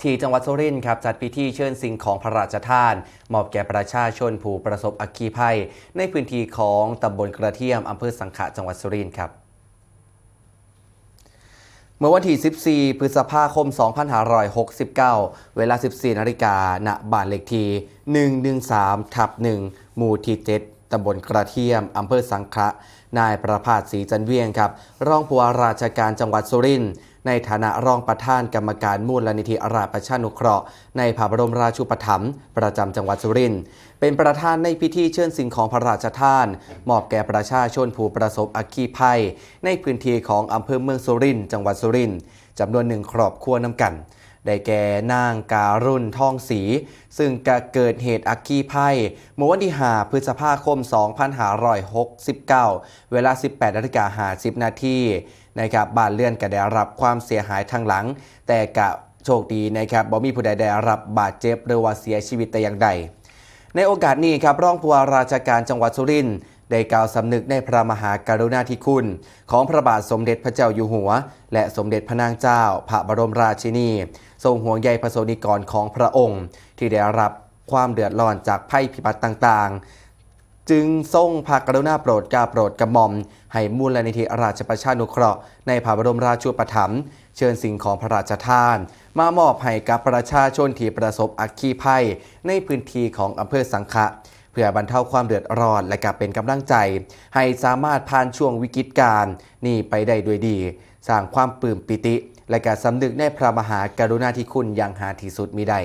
ที่จังหวัดสุรินทร์ครับจัดพิธีเชิญสิ่งของพระราชทานมอบแก่ประชาชนผู้ประสบอัคคีภัยในพื้นที่ของตำบลกระเทียมอำเภอสังขะจังหวัดสุรินทร์ครับเมื่อวันที่ 14 พฤษภาคม 2569 เวลา 14 นาฬิกาณบ้านเลขที่113/1 หมู่ที่ 7 ตำบลกระเทียมอำเภอสังขะนายประภาสศรีจันเวียงครับรองผู้ว่าราชการจังหวัดสุรินทร์ในฐานะรองประธานกรรมการมูลนิธิราชประชานุเคราะห์ในพระบรมราชูปถัมภ์ประจำจังหวัดสุรินทร์เป็นประธานในพิธีเชิญสิ่งของพระราชทานมอบแก่ประชาชนผู้ประสบอัคคีภัยในพื้นที่ของอำเภอเมืองสุรินทร์จังหวัดสุรินทร์จำนวน1 ครอบครัวนำกันได้แก่นางการุณทองศรีซึ่งเกิดเหตุอัคคีภัยเมื่อวันที่ 5 พฤษภาคม 2569 เวลา 18:50 นาทีนะครับบ้านเรือนก็ได้รับความเสียหายทางหลังแต่กะโชคดีนะครับบ่มีผู้ใดได้รับบาดเจ็บหรือว่าเสียชีวิตแต่อย่างใดในโอกาสนี้ครับรองผู้ว่าราชการจังหวัดสุรินทร์ได้กล่าวสำนึกในพระมหากรุณาธิคุณของพระบาทสมเด็จพระเจ้าอยู่หัวและสมเด็จพระนางเจ้าพระบรมราชินีทรงห่วงใยประสบนิกรของพระองค์ที่ได้รับความเดือดร้อนจากภัยพิบัติต่างๆจึงทรงพระกรุณาโปรดเกล้าโปรดกระหม่อมให้มูลนิธิราชประชานุเคราะห์ในพระบรมราชูปถัมภ์เชิญสิ่งของพระราชทานมามอบให้กับประชาชนที่ประสบอัคคีภัยในพื้นที่ของอำเภอสังขะเพื่อบรรเทาความเดือดร้อนและก็เป็นกำลังใจให้สามารถผ่านช่วงวิกฤตการณ์นี้ไปได้ด้วยดีสร้างความปลื้มปิติและก็สำนึกในพระมหากรุณาธิคุณอย่างหาที่สุดมิได้